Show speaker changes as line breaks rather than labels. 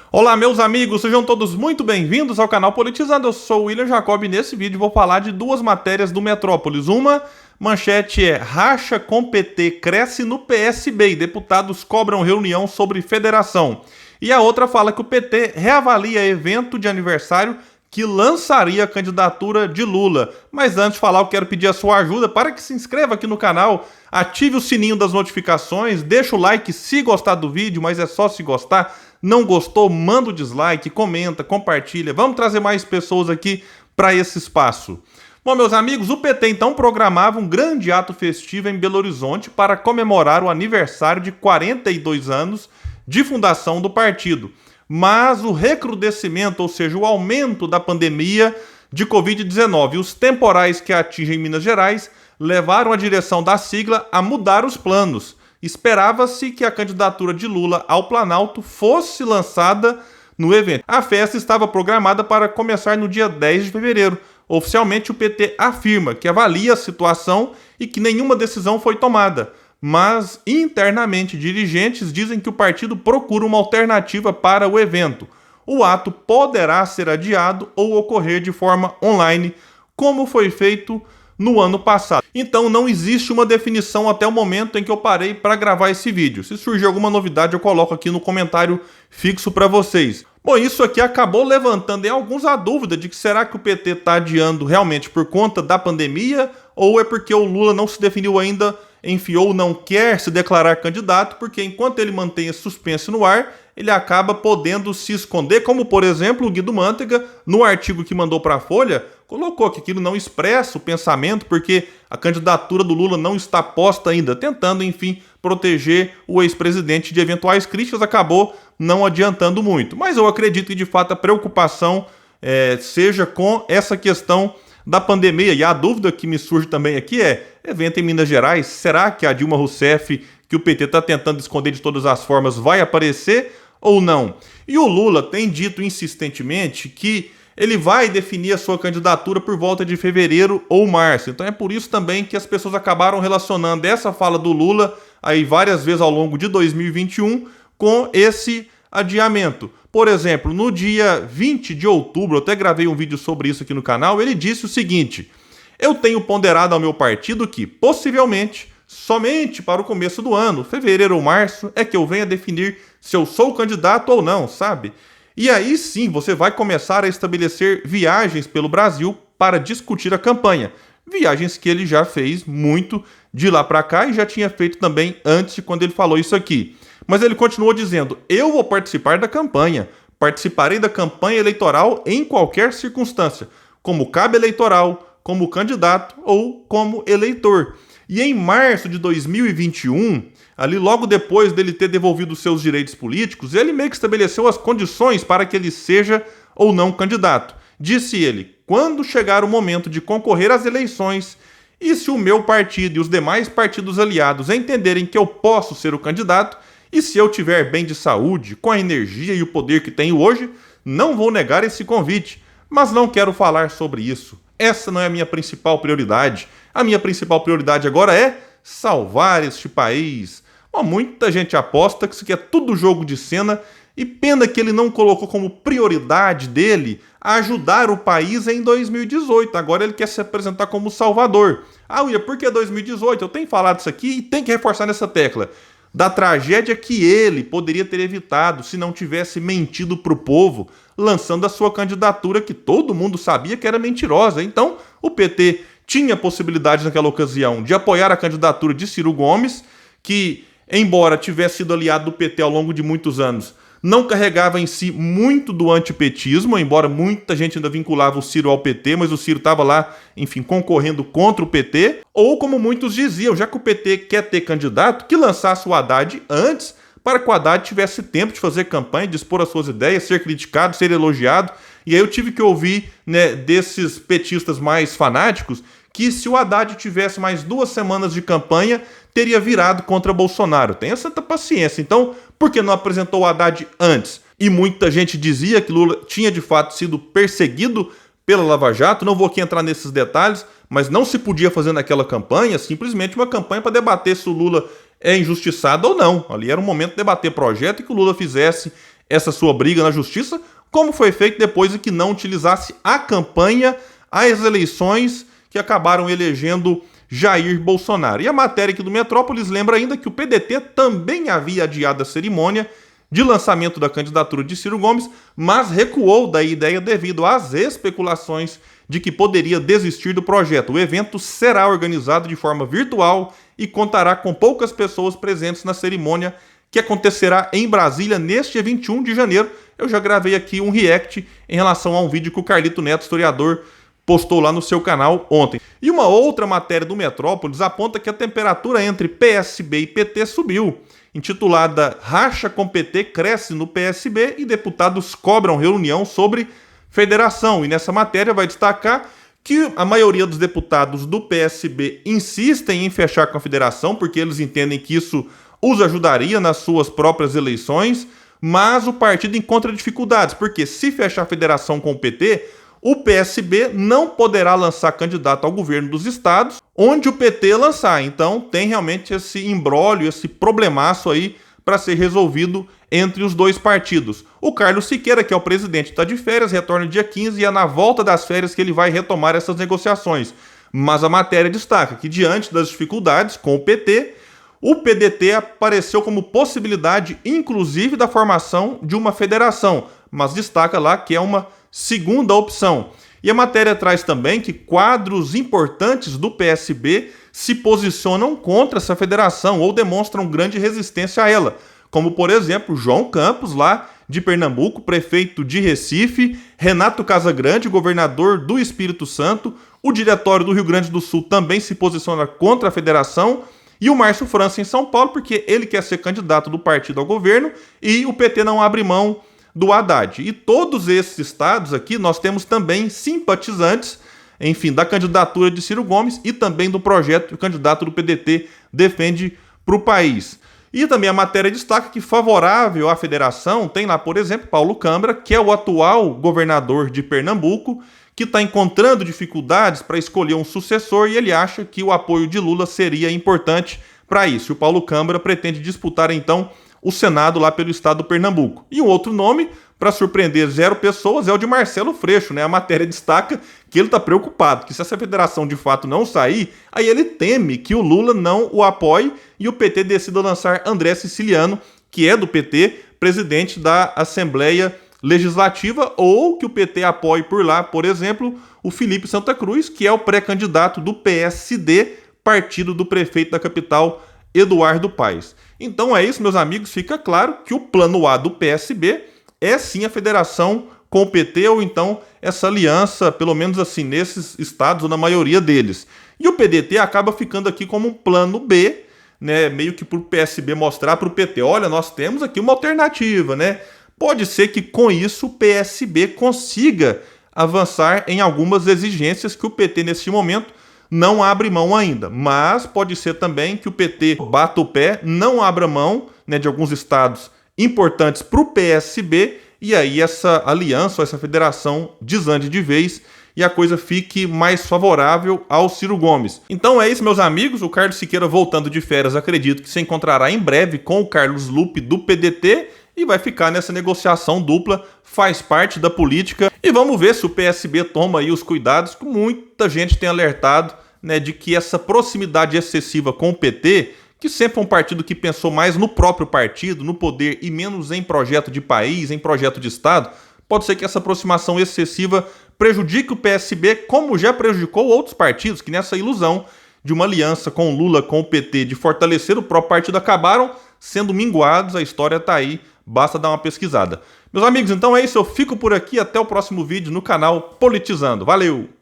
Olá, meus amigos, sejam todos muito bem-vindos ao canal Politizando. Eu sou o William Jacob e nesse vídeo vou falar de duas matérias do Metrópolis. Uma manchete é: racha com PT cresce no PSB e deputados cobram reunião sobre federação. E a outra fala que o PT reavalia evento de aniversário que lançaria a candidatura de Lula. Mas antes de falar, eu quero pedir a sua ajuda para que se inscreva aqui no canal, ative o sininho das notificações, deixa o like se gostar do vídeo, mas é só se gostar. Não gostou, manda o dislike, comenta, compartilha. Vamos trazer mais pessoas aqui para esse espaço. Bom, meus amigos, o PT então programava um grande ato festivo em Belo Horizonte para comemorar o aniversário de 42 anos de fundação do partido. Mas o recrudescimento, ou seja, o aumento da pandemia de Covid-19 e os temporais que atingem Minas Gerais levaram a direção da sigla a mudar os planos. Esperava-se que a candidatura de Lula ao Planalto fosse lançada no evento. A festa estava programada para começar no dia 10 de fevereiro. Oficialmente, o PT afirma que avalia a situação e que nenhuma decisão foi tomada. Mas, internamente, dirigentes dizem que o partido procura uma alternativa para o evento. O ato poderá ser adiado ou ocorrer de forma online, como foi feito no ano passado. Então não existe uma definição até o momento em que eu parei para gravar esse vídeo. Se surgir alguma novidade, eu coloco aqui no comentário fixo para vocês. Bom, isso aqui acabou levantando em alguns a dúvida de que será que o PT está adiando realmente por conta da pandemia ou é porque o Lula não se definiu ainda, enfim, ou não quer se declarar candidato, porque enquanto ele mantém esse suspense no ar, ele acaba podendo se esconder, como por exemplo o Guido Mantega, no artigo que mandou para a Folha, colocou que aquilo não expressa o pensamento porque a candidatura do Lula não está posta ainda, tentando, enfim, proteger o ex-presidente de eventuais críticas, acabou não adiantando muito. Mas eu acredito que, de fato, a preocupação seja com essa questão da pandemia. E a dúvida que me surge também aqui é: evento em Minas Gerais, será que a Dilma Rousseff, que o PT está tentando esconder de todas as formas, vai aparecer ou não? E o Lula tem dito insistentemente que ele vai definir a sua candidatura por volta de fevereiro ou março. Então é por isso também que as pessoas acabaram relacionando essa fala do Lula aí várias vezes ao longo de 2021 com esse adiamento. Por exemplo, no dia 20 de outubro, eu até gravei um vídeo sobre isso aqui no canal, ele disse o seguinte: eu tenho ponderado ao meu partido que, possivelmente, somente para o começo do ano, fevereiro ou março, é que eu venha definir se eu sou candidato ou não, sabe? E aí sim você vai começar a estabelecer viagens pelo Brasil para discutir a campanha. Viagens que ele já fez muito de lá para cá e já tinha feito também antes de quando ele falou isso aqui. Mas ele continuou dizendo: eu vou participar da campanha, participarei da campanha eleitoral em qualquer circunstância, como cabo eleitoral, como candidato ou como eleitor. E em março de 2021, ali logo depois dele ter devolvido os seus direitos políticos, ele meio que estabeleceu as condições para que ele seja ou não candidato. Disse ele: quando chegar o momento de concorrer às eleições, e se o meu partido e os demais partidos aliados entenderem que eu posso ser o candidato, e se eu tiver bem de saúde, com a energia e o poder que tenho hoje, não vou negar esse convite, mas não quero falar sobre isso. Essa não é a minha principal prioridade. A minha principal prioridade agora é salvar este país. Bom, muita gente aposta que isso aqui é tudo jogo de cena e pena que ele não colocou como prioridade dele ajudar o país em 2018. Agora ele quer se apresentar como salvador. Ah, William, por que 2018? Eu tenho falado isso aqui e tenho que reforçar nessa tecla da tragédia que ele poderia ter evitado se não tivesse mentido para o povo, lançando a sua candidatura que todo mundo sabia que era mentirosa. Então, o PT tinha possibilidade naquela ocasião de apoiar a candidatura de Ciro Gomes, que, embora tivesse sido aliado do PT ao longo de muitos anos, não carregava em si muito do antipetismo, embora muita gente ainda vinculava o Ciro ao PT, mas o Ciro estava lá, enfim, concorrendo contra o PT. Ou como muitos diziam, já que o PT quer ter candidato, que lançasse o Haddad antes, para que o Haddad tivesse tempo de fazer campanha, de expor as suas ideias, ser criticado, ser elogiado. E aí eu tive que ouvir, né, desses petistas mais fanáticos, que se o Haddad tivesse mais 2 semanas de campanha, teria virado contra Bolsonaro. Tenha santa paciência. Então, por que não apresentou o Haddad antes? E muita gente dizia que Lula tinha de fato sido perseguido pela Lava Jato. Não vou aqui entrar nesses detalhes, mas não se podia fazer naquela campanha simplesmente uma campanha para debater se o Lula é injustiçado ou não. Ali era um momento de debater projeto e que o Lula fizesse essa sua briga na justiça, como foi feito depois de que não utilizasse a campanha às eleições que acabaram elegendo Jair Bolsonaro. E a matéria aqui do Metrópolis lembra ainda que o PDT também havia adiado a cerimônia de lançamento da candidatura de Ciro Gomes, mas recuou da ideia devido às especulações de que poderia desistir do projeto. O evento será organizado de forma virtual e contará com poucas pessoas presentes na cerimônia, que acontecerá em Brasília neste dia 21 de janeiro. Eu já gravei aqui um react em relação a um vídeo que o Carlito Neto, historiador, postou lá no seu canal ontem. E uma outra matéria do Metrópolis aponta que a temperatura entre PSB e PT subiu. Intitulada Racha com PT cresce no PSB e deputados cobram reunião sobre federação. E nessa matéria vai destacar que a maioria dos deputados do PSB insistem em fechar com a federação, porque eles entendem que isso os ajudaria nas suas próprias eleições, mas o partido encontra dificuldades, porque se fechar a federação com o PT, o PSB não poderá lançar candidato ao governo dos estados onde o PT lançar. Então tem realmente esse imbróglio, esse problemaço aí para ser resolvido entre os dois partidos. O Carlos Siqueira, que é o presidente, está de férias, retorna dia 15 e é na volta das férias que ele vai retomar essas negociações. Mas a matéria destaca que, diante das dificuldades com o PT, o PDT apareceu como possibilidade, inclusive, da formação de uma federação, mas destaca lá que é uma segunda opção. E a matéria traz também que quadros importantes do PSB se posicionam contra essa federação ou demonstram grande resistência a ela, como, por exemplo, João Campos, lá de Pernambuco, prefeito de Recife, Renato Casagrande, governador do Espírito Santo, o Diretório do Rio Grande do Sul também se posiciona contra a federação, e o Márcio França em São Paulo, porque ele quer ser candidato do partido ao governo e o PT não abre mão do Haddad. E todos esses estados aqui nós temos também simpatizantes, enfim, da candidatura de Ciro Gomes e também do projeto que o candidato do PDT defende para o país. E também a matéria destaca que, favorável à federação, tem lá, por exemplo, Paulo Câmara, que é o atual governador de Pernambuco, que está encontrando dificuldades para escolher um sucessor e ele acha que o apoio de Lula seria importante para isso. E o Paulo Câmara pretende disputar, então, o Senado lá pelo estado do Pernambuco. E um outro nome, para surpreender 0 pessoas, é o de Marcelo Freixo, né? A matéria destaca que ele está preocupado, que se essa federação de fato não sair, aí ele teme que o Lula não o apoie e o PT decida lançar André Siciliano, que é do PT, presidente da Assembleia Legislativa, ou que o PT apoie por lá, por exemplo, o Felipe Santa Cruz, que é o pré-candidato do PSD, partido do prefeito da capital, Eduardo Paes. Então é isso, meus amigos, fica claro que o plano A do PSB é sim a federação com o PT, ou então essa aliança, pelo menos assim, nesses estados, ou na maioria deles. E o PDT acaba ficando aqui como um plano B, né, meio que para o PSB mostrar para o PT, olha, nós temos aqui uma alternativa, né? Pode ser que com isso o PSB consiga avançar em algumas exigências que o PT nesse momento não abre mão ainda, mas pode ser também que o PT bata o pé, não abra mão, né, de alguns estados importantes para o PSB e aí essa aliança, ou essa federação desande de vez e a coisa fique mais favorável ao Ciro Gomes. Então é isso, meus amigos, o Carlos Siqueira voltando de férias, acredito que se encontrará em breve com o Carlos Lupe do PDT e vai ficar nessa negociação dupla, faz parte da política. E vamos ver se o PSB toma aí os cuidados, que muita gente tem alertado, né, de que essa proximidade excessiva com o PT, que sempre foi um partido que pensou mais no próprio partido, no poder e menos em projeto de país, em projeto de Estado, pode ser que essa aproximação excessiva prejudique o PSB, como já prejudicou outros partidos, que nessa ilusão de uma aliança com o Lula, com o PT, de fortalecer o próprio partido, acabaram sendo minguados. A história tá aí, basta dar uma pesquisada. Meus amigos, então é isso, eu fico por aqui, até o próximo vídeo no canal Politizando. Valeu!